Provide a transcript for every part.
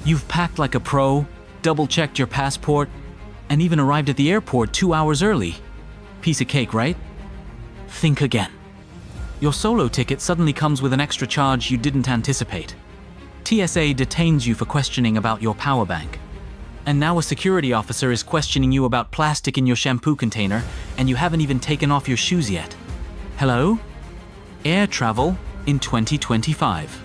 You've packed like a pro, double-checked your passport, and even arrived at the airport 2 hours early. Piece of cake, right? Think again. Your solo ticket suddenly comes with an extra charge you didn't anticipate. TSA detains you for questioning about your power bank. And now a security officer is questioning you about plastic in your shampoo container, and you haven't even taken off your shoes yet. Hello? Air travel in 2025.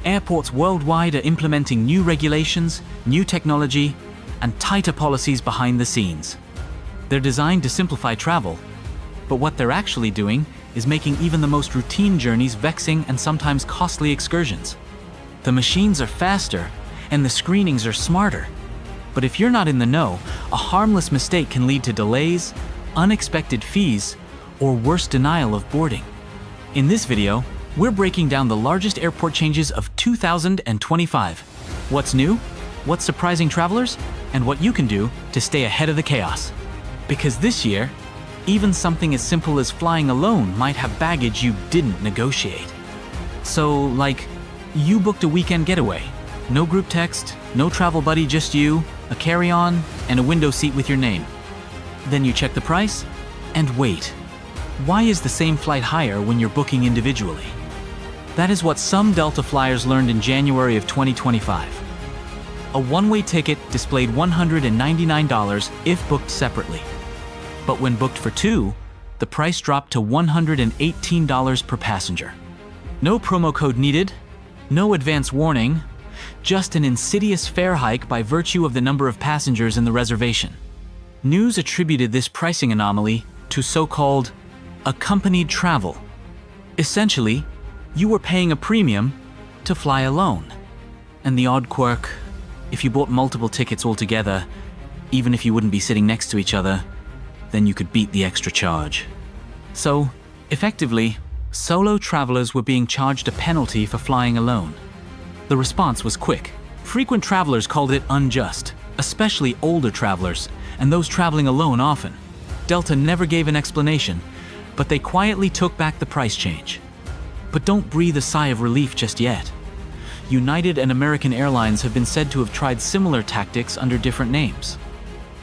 Airports worldwide are implementing new regulations, new technology, and tighter policies behind the scenes. They're designed to simplify travel, but what they're actually doing is making even the most routine journeys vexing and sometimes costly excursions. The machines are faster, and the screenings are smarter. But if you're not in the know, a harmless mistake can lead to delays, unexpected fees, or worse, denial of boarding. In this video, we're breaking down the largest airport changes of 2025. What's new, what's surprising travelers, and what you can do to stay ahead of the chaos. Because this year, even something as simple as flying alone might have baggage you didn't negotiate. So, like, you booked a weekend getaway. No group text, no travel buddy, just you, a carry-on, and a window seat with your name. Then you check the price, and wait. Why is the same flight higher when you're booking individually? That is what some Delta flyers learned in January of 2025. A one-way ticket displayed $199 if booked separately. But when booked for two, the price dropped to $118 per passenger. No promo code needed, no advance warning, just an insidious fare hike by virtue of the number of passengers in the reservation. News attributed this pricing anomaly to so-called accompanied travel. Essentially, you were paying a premium to fly alone. And the odd quirk, if you bought multiple tickets altogether, even if you wouldn't be sitting next to each other, then you could beat the extra charge. So, effectively, solo travelers were being charged a penalty for flying alone. The response was quick. Frequent travelers called it unjust, especially older travelers, and those traveling alone often. Delta never gave an explanation, but they quietly took back the price change. But don't breathe a sigh of relief just yet. United and American Airlines have been said to have tried similar tactics under different names.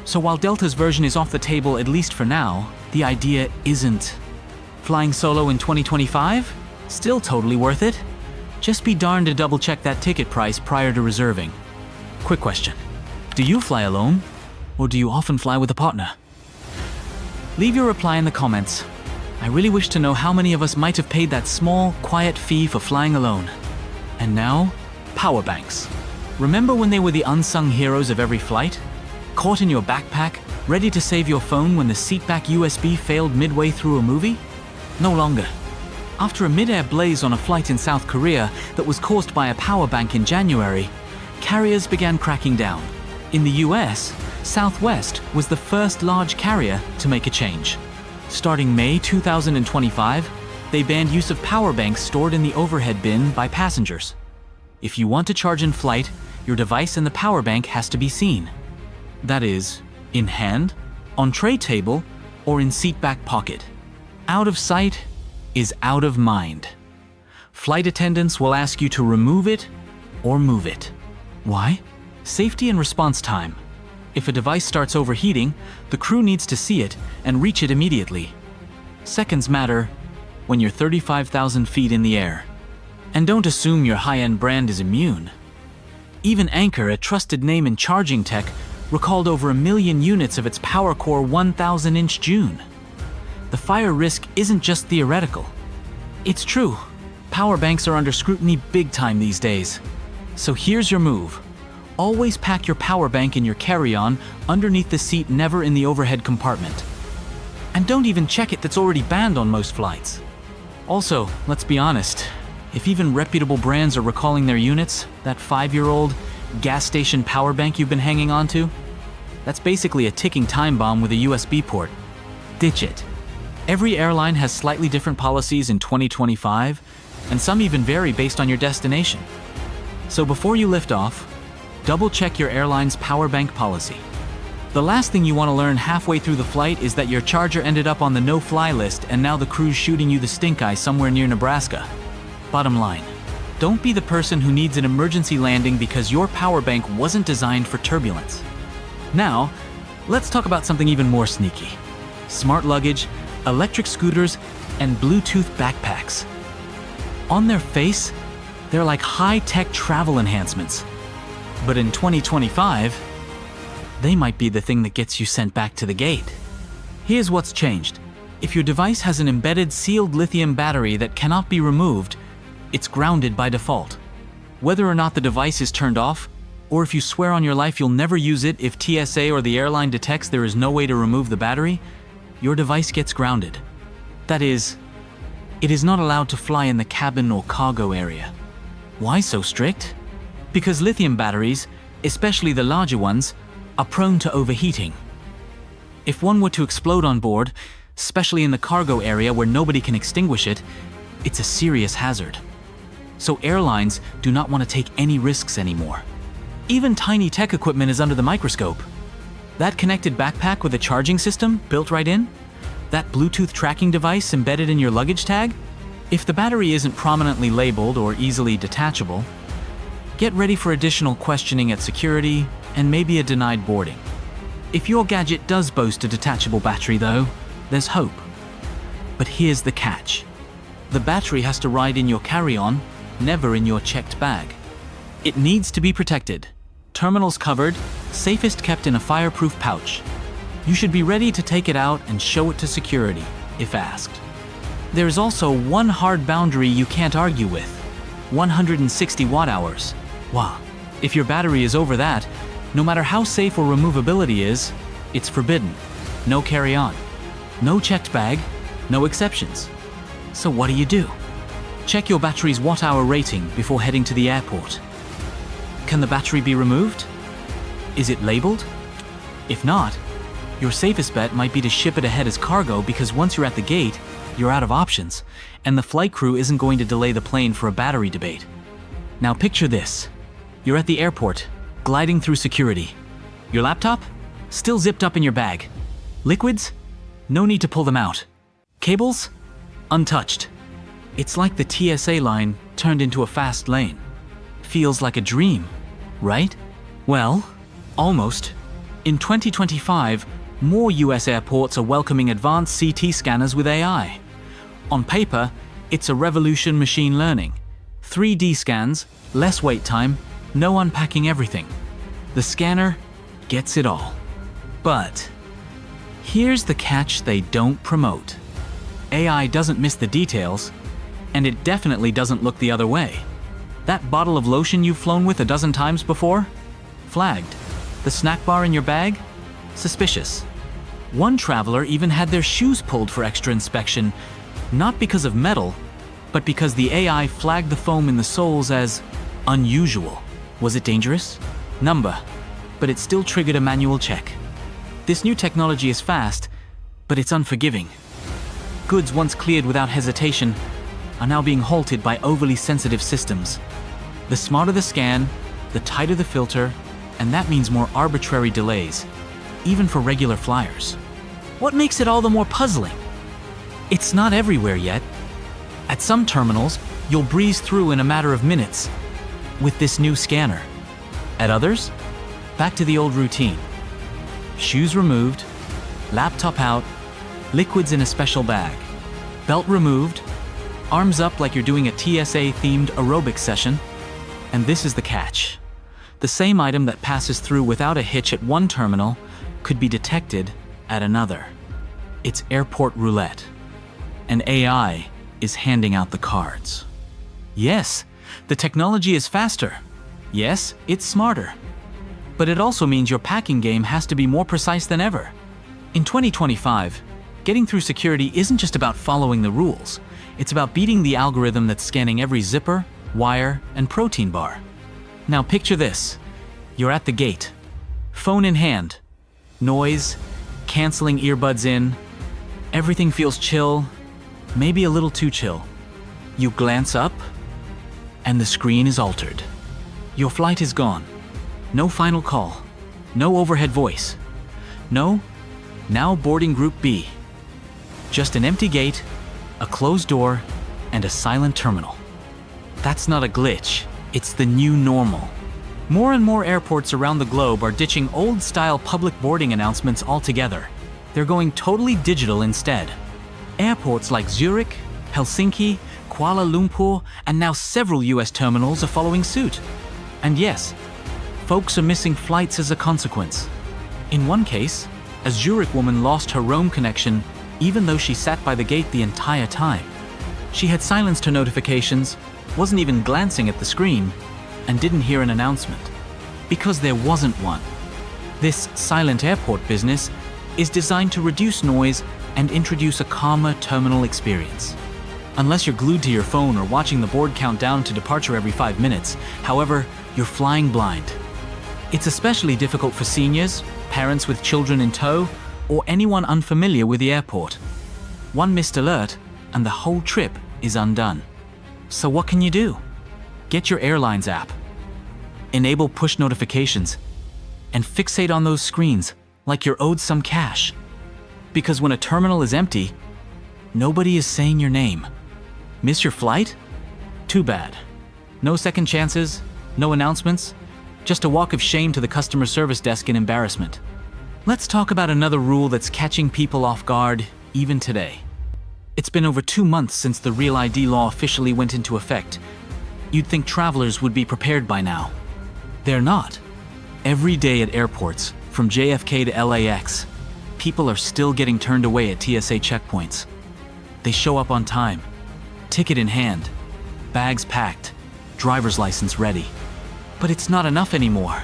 So while Delta's version is off the table at least for now, the idea isn't. Flying solo in 2025? Still totally worth it. Just be darned to double-check that ticket price prior to reserving. Quick question. Do you fly alone, or do you often fly with a partner? Leave your reply in the comments. I really wish to know how many of us might have paid that small, quiet fee for flying alone. And now, power banks. Remember when they were the unsung heroes of every flight? Caught in your backpack, ready to save your phone when the seatback USB failed midway through a movie? No longer. After a mid-air blaze on a flight in South Korea that was caused by a power bank in January, carriers began cracking down. In the US, Southwest was the first large carrier to make a change. Starting May 2025, they banned use of power banks stored in the overhead bin by passengers. If you want to charge in flight, your device and the power bank has to be seen. That is, in hand, on tray table, or in seat back pocket. Out of sight is out of mind. Flight attendants will ask you to remove it or move it. Why? Safety and response time. If a device starts overheating, the crew needs to see it and reach it immediately. Seconds matter when you're 35,000 feet in the air. And don't assume your high-end brand is immune. Even Anchor, a trusted name in charging tech, recalled over 1 million units of its PowerCore 1000-inch June. The fire risk isn't just theoretical. It's true. Power banks are under scrutiny big time these days. So here's your move. Always pack your power bank in your carry-on underneath the seat, never in the overhead compartment. And don't even check it, that's already banned on most flights. Also, let's be honest, if even reputable brands are recalling their units, that 5-year-old gas station power bank you've been hanging on to, that's basically a ticking time bomb with a USB port. Ditch it. Every airline has slightly different policies in 2025, and some even vary based on your destination. So before you lift off, double-check your airline's power bank policy. The last thing you want to learn halfway through the flight is that your charger ended up on the no-fly list and now the crew's shooting you the stink eye somewhere near Nebraska. Bottom line, Don't be the person who needs an emergency landing because your power bank wasn't designed for turbulence. Now, let's talk about something even more sneaky. Smart luggage, electric scooters, and Bluetooth backpacks. On their face, they're like high-tech travel enhancements. But in 2025, they might be the thing that gets you sent back to the gate. Here's what's changed. If your device has an embedded sealed lithium battery that cannot be removed, it's grounded by default. Whether or not the device is turned off, or if you swear on your life you'll never use it if TSA or the airline detects there is no way to remove the battery, your device gets grounded. That is, it is not allowed to fly in the cabin or cargo area. Why so strict? Because lithium batteries, especially the larger ones, are prone to overheating. If one were to explode on board, especially in the cargo area where nobody can extinguish it, it's a serious hazard. So airlines do not want to take any risks anymore. Even tiny tech equipment is under the microscope. That connected backpack with a charging system built right in? That Bluetooth tracking device embedded in your luggage tag? If the battery isn't prominently labeled or easily detachable, get ready for additional questioning at security and maybe a denied boarding. If your gadget does boast a detachable battery though, there's hope. But here's the catch. The battery has to ride in your carry-on, never in your checked bag. It needs to be protected. Terminals covered, safest kept in a fireproof pouch. You should be ready to take it out and show it to security, if asked. There's also one hard boundary you can't argue with: 160 watt-hours. Wow. If your battery is over that, no matter how safe or removability is, it's forbidden. No carry-on. No checked bag, no exceptions. So what do? Check your battery's watt-hour rating before heading to the airport. Can the battery be removed? Is it labeled? If not, your safest bet might be to ship it ahead as cargo, because once you're at the gate, you're out of options, and the flight crew isn't going to delay the plane for a battery debate. Now picture this. You're at the airport, gliding through security. Your laptop? Still zipped up in your bag. Liquids? No need to pull them out. Cables? Untouched. It's like the TSA line turned into a fast lane. Feels like a dream, right? Well, almost. In 2025, more US airports are welcoming advanced CT scanners with AI. On paper, it's a revolution machine learning. 3D scans, less wait time, no unpacking everything. The scanner gets it all. But here's the catch they don't promote. AI doesn't miss the details, and it definitely doesn't look the other way. That bottle of lotion you've flown with a dozen times before? Flagged. The snack bar in your bag? Suspicious. One traveler even had their shoes pulled for extra inspection, not because of metal, but because the AI flagged the foam in the soles as unusual. Was it dangerous? Number. But it still triggered a manual check. This new technology is fast, but it's unforgiving. Goods once cleared without hesitation are now being halted by overly sensitive systems. The smarter the scan, the tighter the filter, and that means more arbitrary delays, even for regular flyers. What makes it all the more puzzling? It's not everywhere yet. At some terminals, you'll breeze through in a matter of minutes with this new scanner. At others, back to the old routine. Shoes removed, laptop out, liquids in a special bag, belt removed, arms up like you're doing a TSA-themed aerobic session. And this is the catch. The same item that passes through without a hitch at one terminal could be detected at another. It's airport roulette. And AI is handing out the cards. Yes, the technology is faster. Yes, it's smarter. But it also means your packing game has to be more precise than ever. In 2025, getting through security isn't just about following the rules. It's about beating the algorithm that's scanning every zipper, wire, and protein bar. Now picture this. You're at the gate, phone in hand, noise, canceling earbuds in. Everything feels chill, maybe a little too chill. You glance up, and the screen is altered. Your flight is gone. No final call. No overhead voice. No, now boarding group B. Just an empty gate, a closed door, and a silent terminal. That's not a glitch. It's the new normal. More and more airports around the globe are ditching old-style public boarding announcements altogether. They're going totally digital instead. Airports like Zurich, Helsinki, Kuala Lumpur, and now several US terminals are following suit. And yes, folks are missing flights as a consequence. In one case, a Zurich woman lost her Rome connection even though she sat by the gate the entire time. She had silenced her notifications, wasn't even glancing at the screen, and didn't hear an announcement. Because there wasn't one. This silent airport business is designed to reduce noise and introduce a calmer terminal experience. Unless you're glued to your phone or watching the board count down to departure every 5 minutes, however, you're flying blind. It's especially difficult for seniors, parents with children in tow, or anyone unfamiliar with the airport. One missed alert, and the whole trip is undone. So what can you do? Get your airlines app. Enable push notifications, and fixate on those screens like you're owed some cash. Because when a terminal is empty, nobody is saying your name. Miss your flight? Too bad. No second chances, no announcements, just a walk of shame to the customer service desk in embarrassment. Let's talk about another rule that's catching people off guard even today. It's been over 2 months since the Real ID law officially went into effect. You'd think travelers would be prepared by now. They're not. Every day at airports, from JFK to LAX, people are still getting turned away at TSA checkpoints. They show up on time, ticket in hand, bags packed, driver's license ready. But it's not enough anymore.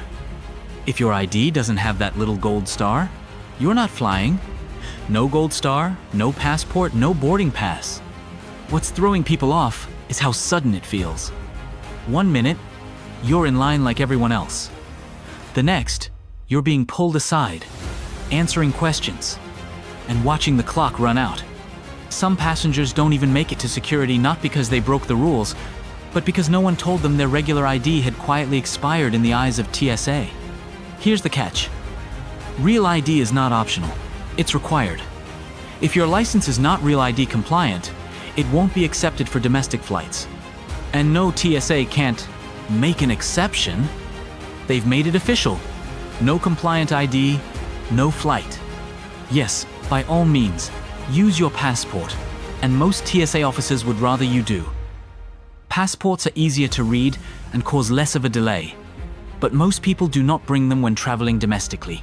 If your ID doesn't have that little gold star, you're not flying. No gold star, no passport, no boarding pass. What's throwing people off is how sudden it feels. 1 minute, you're in line like everyone else. The next, you're being pulled aside, answering questions, and watching the clock run out. Some passengers don't even make it to security not because they broke the rules, but because no one told them their regular ID had quietly expired in the eyes of TSA. Here's the catch. Real ID is not optional. It's required. If your license is not Real ID compliant, it won't be accepted for domestic flights. And no, TSA can't make an exception. They've made it official. No compliant ID, no flight. Yes, by all means, use your passport, and most TSA officers would rather you do. Passports are easier to read and cause less of a delay, but most people do not bring them when traveling domestically.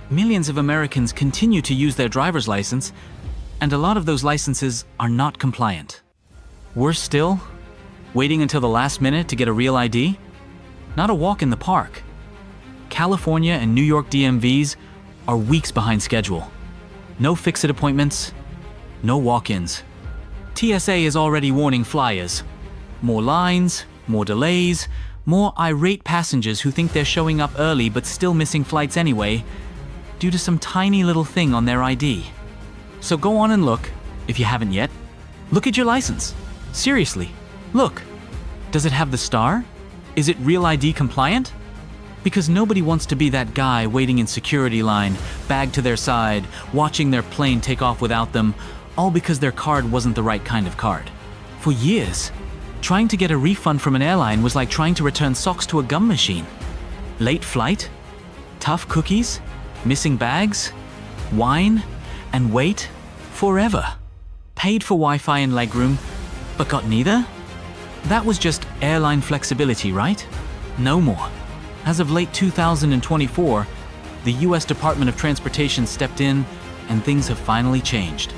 Millions of Americans continue to use their driver's license, and a lot of those licenses are not compliant. Worse still, waiting until the last minute to get a Real ID? Not a walk in the park. California and New York DMVs are weeks behind schedule. No fix-it appointments, no walk-ins. TSA is already warning flyers. More lines, more delays, more irate passengers who think they're showing up early but still missing flights anyway, due to some tiny little thing on their ID. So go on and look, if you haven't yet. Look at your license. Seriously, look. Does it have the star? Is it Real ID compliant? Because nobody wants to be that guy waiting in security line, bag to their side, watching their plane take off without them, all because their card wasn't the right kind of card. For years, trying to get a refund from an airline was like trying to return socks to a gum machine. Late flight, tough cookies, missing bags, wine, and wait forever. Paid for Wi-Fi and legroom, but got neither? That was just airline flexibility, right? No more. As of late 2024, the US Department of Transportation stepped in and things have finally changed.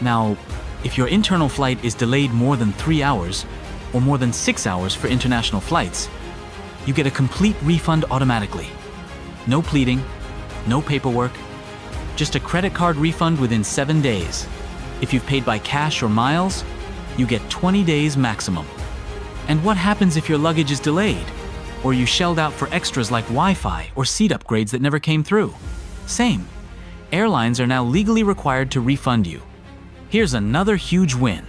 Now, if your internal flight is delayed more than 3 hours, or more than 6 hours for international flights, you get a complete refund automatically. No pleading, no paperwork, just a credit card refund within 7 days. If you've paid by cash or miles, you get 20 days maximum. And what happens if your luggage is delayed? Or you shelled out for extras like Wi-Fi or seat upgrades that never came through? Same. Airlines are now legally required to refund you. Here's another huge win.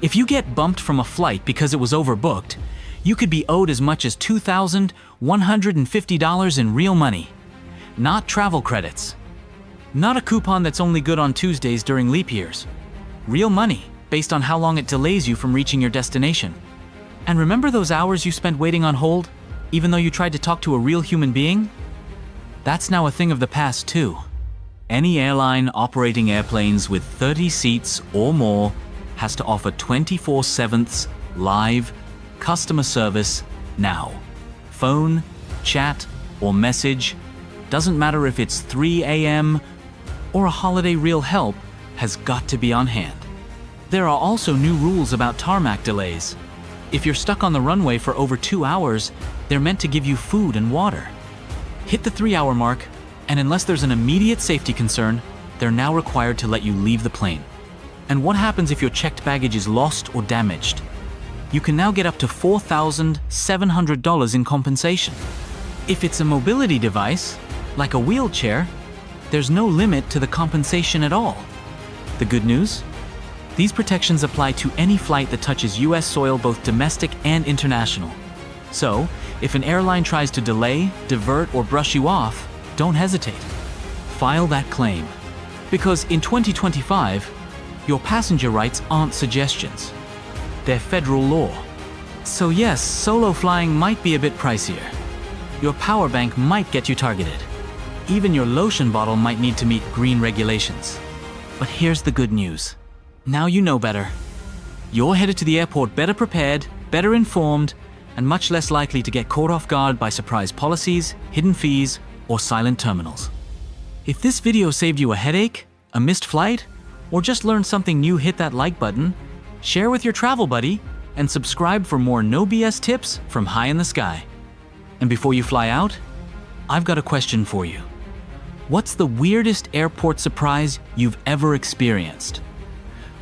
If you get bumped from a flight because it was overbooked, you could be owed as much as $2,150 in real money. Not travel credits. Not a coupon that's only good on Tuesdays during leap years. Real money, based on how long it delays you from reaching your destination. And remember those hours you spent waiting on hold, even though you tried to talk to a real human being? That's now a thing of the past too. Any airline operating airplanes with 30 seats or more has to offer 24/7 live customer service now. Phone, chat, or message, doesn't matter if it's 3 a.m. or a holiday, real help has got to be on hand. There are also new rules about tarmac delays. If you're stuck on the runway for over 2 hours, they're meant to give you food and water. Hit the 3-hour mark, and unless there's an immediate safety concern, they're now required to let you leave the plane. And what happens if your checked baggage is lost or damaged? You can now get up to $4,700 in compensation. If it's a mobility device, like a wheelchair, there's no limit to the compensation at all. The good news? These protections apply to any flight that touches US soil, both domestic and international. So, if an airline tries to delay, divert, or brush you off, don't hesitate. File that claim. Because in 2025, your passenger rights aren't suggestions. They're federal law. So yes, solo flying might be a bit pricier. Your power bank might get you targeted. Even your lotion bottle might need to meet green regulations. But here's the good news. Now you know better. You're headed to the airport better prepared, better informed, and much less likely to get caught off guard by surprise policies, hidden fees, or silent terminals. If this video saved you a headache, a missed flight, or just learned something new, hit that like button, share with your travel buddy, and subscribe for more no BS tips from high in the sky. And before you fly out, I've got a question for you. What's the weirdest airport surprise you've ever experienced?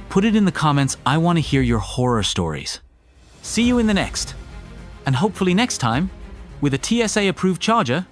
Put it in the comments. I want to hear your horror stories. See you in the next. And hopefully next time, with a TSA approved charger